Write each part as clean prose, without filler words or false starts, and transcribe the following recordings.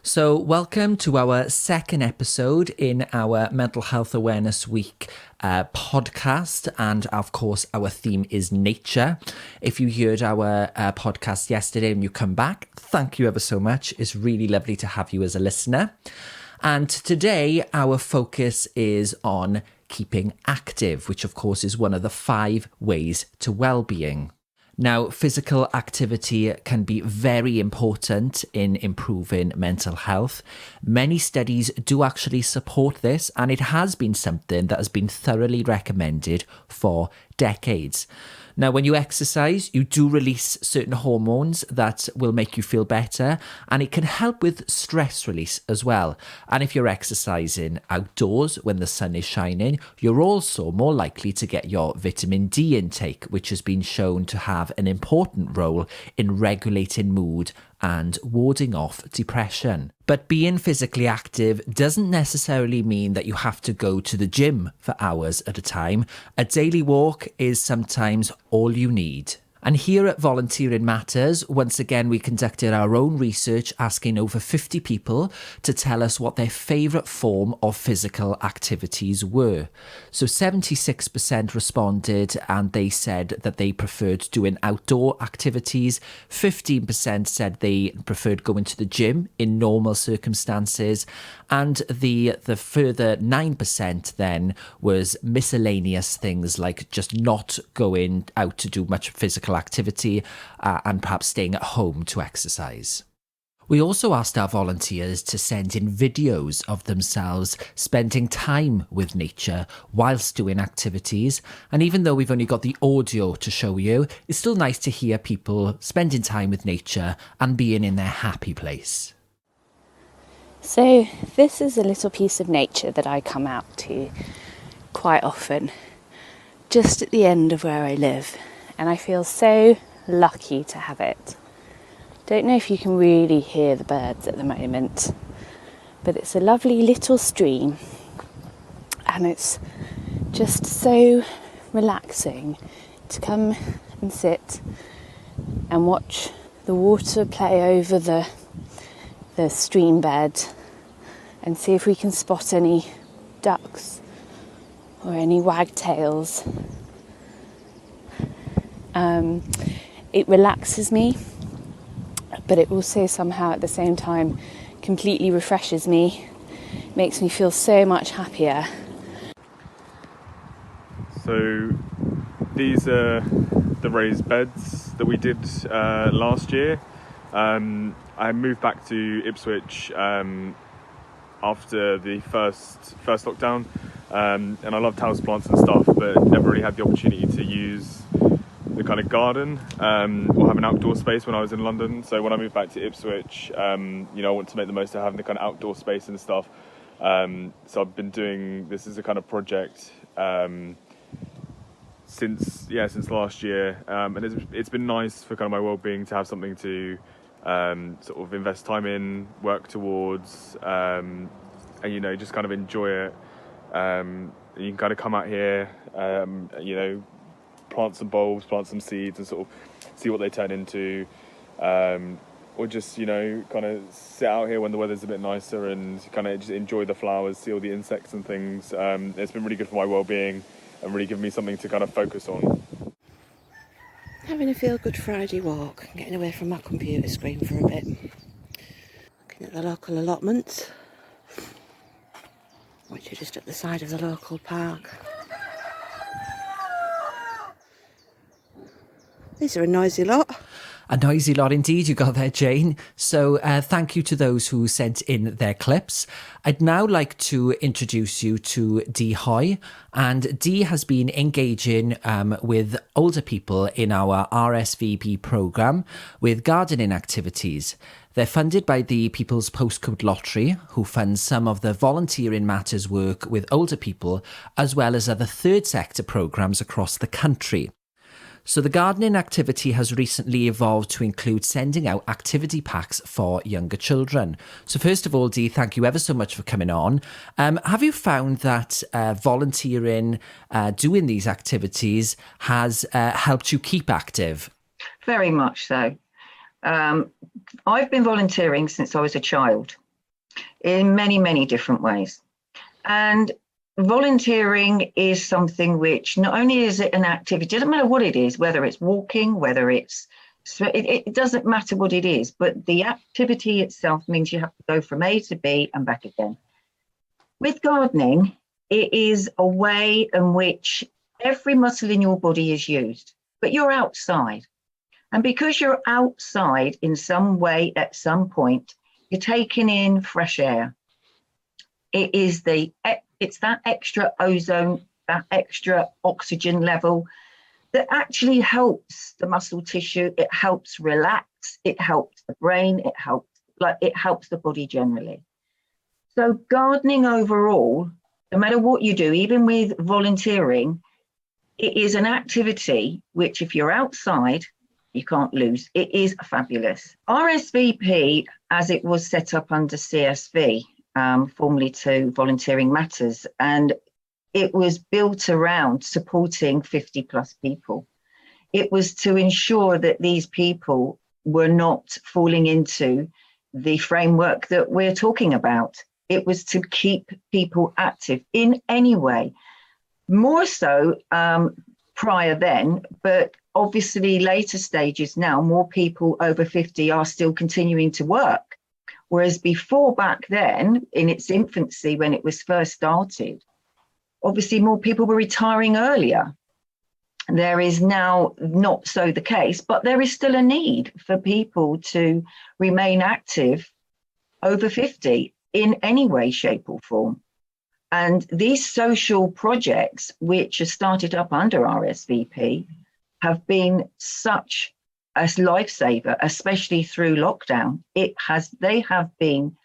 So, welcome to our second episode in our Mental Health Awareness Week podcast. And of course, our theme is nature. If you heard our podcast yesterday and you come back, thank you ever so much. It's really lovely to have you as a listener. And today, our focus is on keeping active, which of course is one of the 5 ways to well-being. Now, physical activity can be very important in improving mental health. Many studies do actually support this, and it has been something that has been thoroughly recommended for decades. Now, when you exercise, you do release certain hormones that will make you feel better, and it can help with stress release as well. And if you're exercising outdoors when the sun is shining, you're also more likely to get your vitamin D intake, which has been shown to have an important role in regulating mood and warding off depression. But being physically active doesn't necessarily mean that you have to go to the gym for hours at a time. A daily walk is sometimes all you need. And here at Volunteering Matters, once again, we conducted our own research asking over 50 people to tell us what their favourite form of physical activities were. So 76% responded and they said that they preferred doing outdoor activities. 15% said they preferred going to the gym in normal circumstances. And the further 9% then was miscellaneous things like just not going out to do much physical activity and perhaps staying at home to exercise. We also asked our volunteers to send in videos of themselves spending time with nature whilst doing activities. And even though we've only got the audio to show you, it's still nice to hear people spending time with nature and being in their happy place. So this is a little piece of nature that I come out to quite often, just at the end of where I live. And I feel so lucky to have it. Don't know if you can really hear the birds at the moment, but it's a lovely little stream and it's just so relaxing to come and sit and watch the water play over the stream bed and see if we can spot any ducks or any wagtails. It relaxes me, but it also somehow at the same time completely refreshes me, makes me feel so much happier. So these are the raised beds that we did last year. I moved back to Ipswich after the first lockdown, and I loved houseplants and stuff, but never really had the opportunity to use the kind of garden or have an outdoor space when I was in London. So when I moved back to Ipswich, I want to make the most of having the kind of outdoor space and stuff. So I've been doing this as a kind of project since last year, and it's been nice for kind of my well-being to have something to sort of invest time in, work towards, and just kind of enjoy it. You can kind of come out here, plant some bulbs, plant some seeds, and sort of see what they turn into, or just kind of sit out here when the weather's a bit nicer and kind of just enjoy the flowers, see all the insects and things. It's been really good for my well-being and really given me something to kind of focus on. Having a feel-good Friday walk, getting away from my computer screen for a bit. Looking at the local allotments, which are just at the side of the local park. These are a noisy lot. A noisy lot indeed you got there, Jane. So thank you to those who sent in their clips. I'd now like to introduce you to Dee Hoy. And Dee has been engaging with older people in our RSVP programme with gardening activities. They're funded by the People's Postcode Lottery, who funds some of the Volunteering Matters work with older people, as well as other third sector programmes across the country. So the gardening activity has recently evolved to include sending out activity packs for younger children. So first of all, Dee, thank you ever so much for coming on. Have you found that volunteering, doing these activities has helped you keep active? Very much so. I've been volunteering since I was a child. in many, many different ways. And volunteering is something which not only is it an activity, it doesn't matter what it is, whether it's walking, whether it's, it doesn't matter what it is, but the activity itself means you have to go from A to B and back again. With gardening, it is a way in which every muscle in your body is used, but you're outside. And because you're outside in some way at some point, you're taking in fresh air. It's that extra ozone, that extra oxygen level that actually helps the muscle tissue. It helps relax. It helps the brain. It helps the body generally. So gardening overall, no matter what you do, even with volunteering, it is an activity which, if you're outside, you can't lose. It is fabulous. RSVP, as it was set up under CSV, formerly to Volunteering Matters, and it was built around supporting 50 plus people. It was to ensure that these people were not falling into the framework that we're talking about. It was to keep people active in any way, more so prior then, but obviously later stages now, more people over 50 are still continuing to work. Whereas before, back then, in its infancy, when it was first started, obviously more people were retiring earlier. There is now not so the case, but there is still a need for people to remain active over 50 in any way, shape or form. And these social projects, which are started up under RSVP, have been such a lifesaver, especially through lockdown. They have been,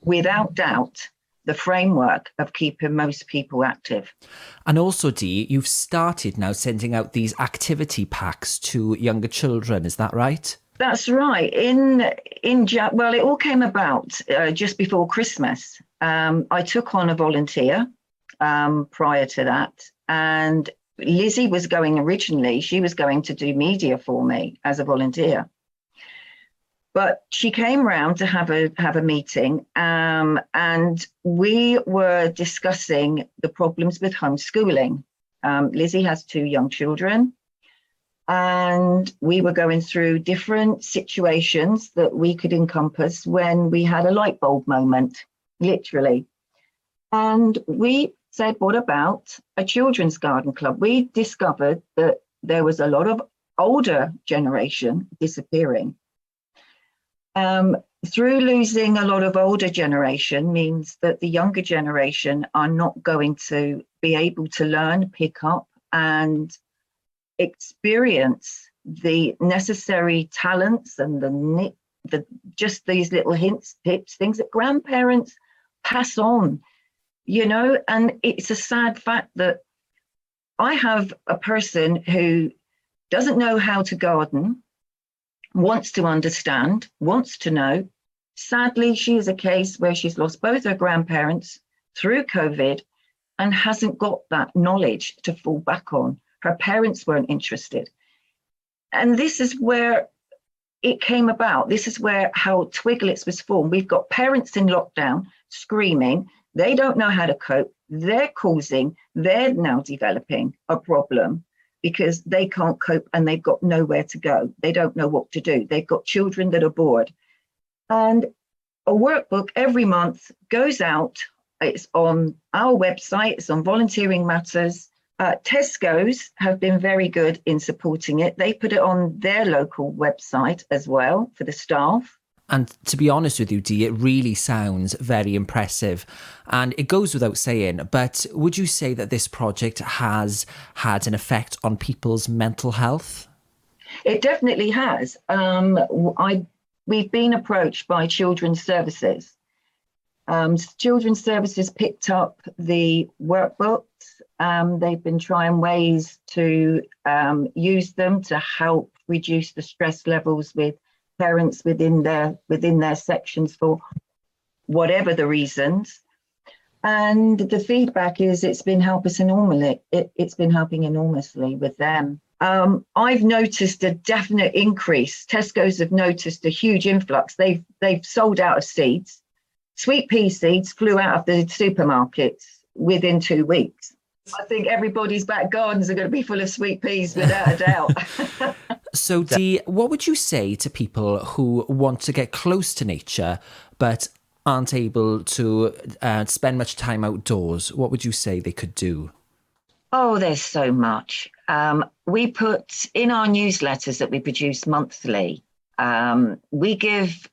without doubt, the framework of keeping most people active. And also, Dee, you've started now sending out these activity packs to younger children, is that right? That's right. Well, it all came about just before Christmas. I took on a volunteer prior to that, and Lizzie was going originally. She was going to do media for me as a volunteer, but she came round to have a meeting, and we were discussing the problems with homeschooling. Lizzie has 2 young children. And we were going through different situations that we could encompass when we had a light bulb moment, literally. And we said, what about a children's garden club? We discovered that there was a lot of older generation disappearing. Through losing a lot of older generation means that the younger generation are not going to be able to learn, pick up, and experience the necessary talents and just these little hints, tips, things that grandparents pass on, and it's a sad fact that I have a person who doesn't know how to garden, wants to understand, wants to know. Sadly, she is a case where she's lost both her grandparents through COVID and hasn't got that knowledge to fall back on. Her parents weren't interested. And this is where it came about. This is how Twiglets was formed. We've got parents in lockdown screaming. They don't know how to cope. They're now developing a problem because they can't cope and they've got nowhere to go. They don't know what to do. They've got children that are bored. And a workbook every month goes out. It's on our website. It's on Volunteering Matters. Tesco's have been very good in supporting it. They put it on their local website as well for the staff. And to be honest with you, Dee, it really sounds very impressive. And it goes without saying, but would you say that this project has had an effect on people's mental health? It definitely has. We've been approached by Children's Services. Children's Services picked up the workbooks. They've been trying ways to use them to help reduce the stress levels with parents within their sections for whatever the reasons. And the feedback is it's been helping enormously. It's been helping enormously with them. I've noticed a definite increase. Tesco's have noticed a huge influx. They've sold out of seeds. Sweet pea seeds flew out of the supermarkets within 2 weeks. I think everybody's back gardens are going to be full of sweet peas without a doubt. So, Dee, what would you say to people who want to get close to nature but aren't able to spend much time outdoors? What would you say they could do? Oh, there's so much. We put in our newsletters that we produce monthly, we give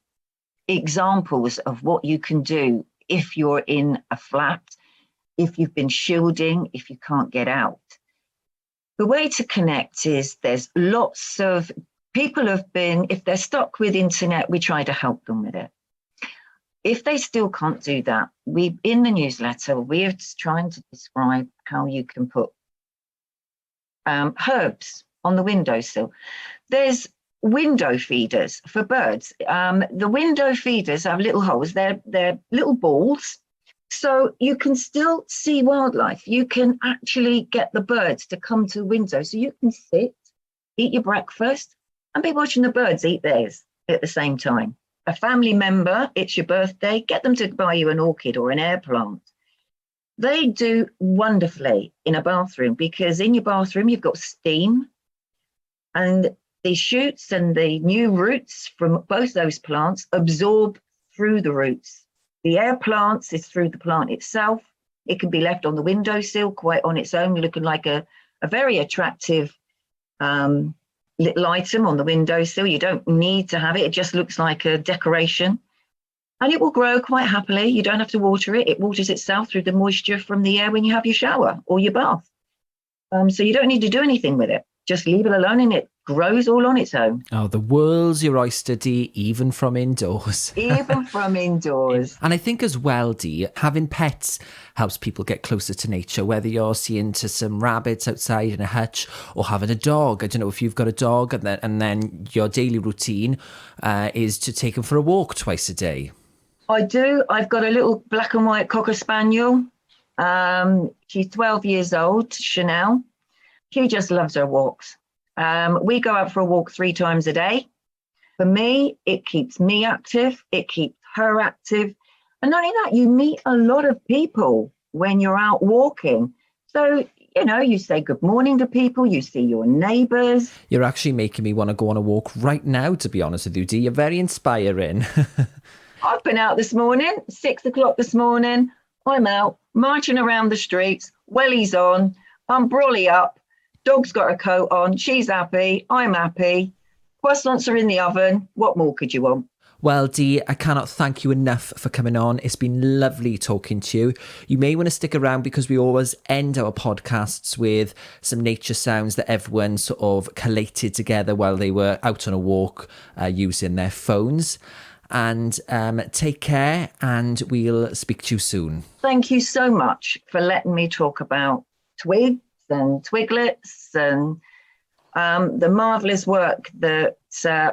examples of what you can do if you're in a flat, if you've been shielding, if you can't get out. The way to connect is there's lots of people if they're stuck with internet, we try to help them with it. If they still can't do that, in the newsletter, we're trying to describe how you can put herbs on the windowsill. There's window feeders for birds. The window feeders have little holes. They're little balls. So you can still see wildlife. You can actually get the birds to come to the window. So you can sit, eat your breakfast, and be watching the birds eat theirs at the same time. A family member, it's your birthday, get them to buy you an orchid or an air plant. They do wonderfully in a bathroom, because in your bathroom, you've got steam, and the shoots and the new roots from both those plants absorb through the roots. The air plants is through the plant itself. It can be left on the windowsill quite on its own, looking like a very attractive little item on the windowsill. You don't need to have it. It just looks like a decoration. And it will grow quite happily. You don't have to water it. It waters itself through the moisture from the air when you have your shower or your bath. So you don't need to do anything with it. Just leave it alone and it grows all on its own. Oh, the world's your oyster, Dee, even from indoors. Even from indoors. And I think as well, Dee, having pets helps people get closer to nature, whether you're seeing to some rabbits outside in a hutch or having a dog. I don't know if you've got a dog and then your daily routine is to take them for a walk twice a day. I do. I've got a little black and white Cocker Spaniel. She's 12 years old, Chanel. She just loves her walks. We go out for a walk 3 times a day. For me, it keeps me active. It keeps her active. And not only that, you meet a lot of people when you're out walking. So, you say good morning to people. You see your neighbours. You're actually making me want to go on a walk right now, to be honest with you, Dee. You're very inspiring. I've been out this morning, 6 o'clock this morning. I'm out marching around the streets, wellies on, I'm brolly up. Dog's got a coat on. She's happy. I'm happy. Croissants are in the oven. What more could you want? Well, Dee, I cannot thank you enough for coming on. It's been lovely talking to you. You may want to stick around because we always end our podcasts with some nature sounds that everyone sort of collated together while they were out on a walk using their phones. And take care, and we'll speak to you soon. Thank you so much for letting me talk about twigs and twiglets and the marvellous work that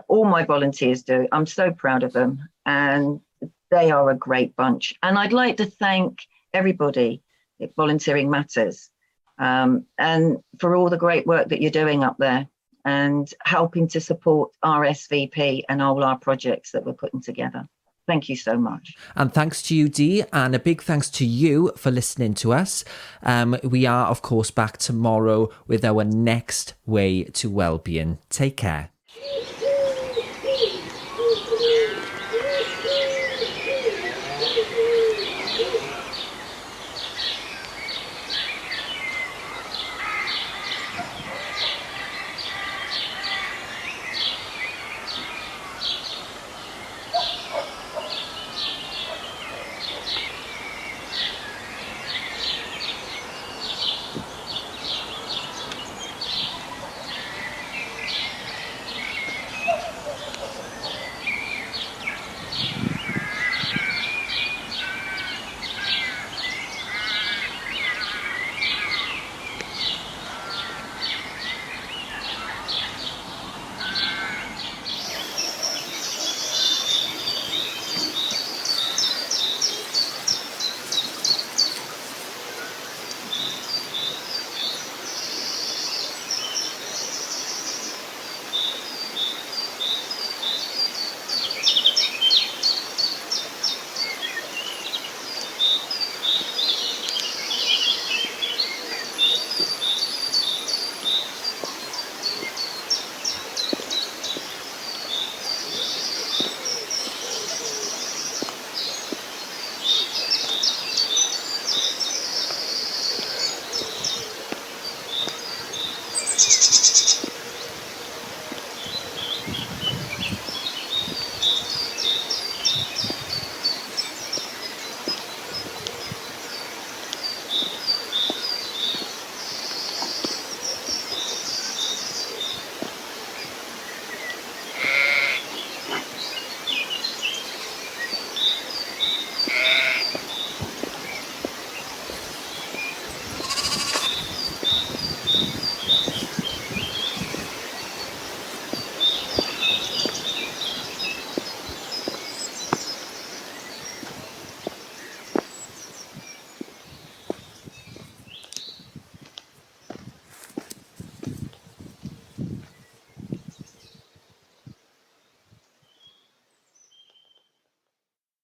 all my volunteers do. I'm so proud of them, and they are a great bunch. And I'd like to thank everybody at Volunteering Matters and for all the great work that you're doing up there and helping to support our SVP and all our projects that we're putting together. Thank you so much. And thanks to you, Dee, and a big thanks to you for listening to us. We are, of course, back tomorrow with our next way to wellbeing. Take care.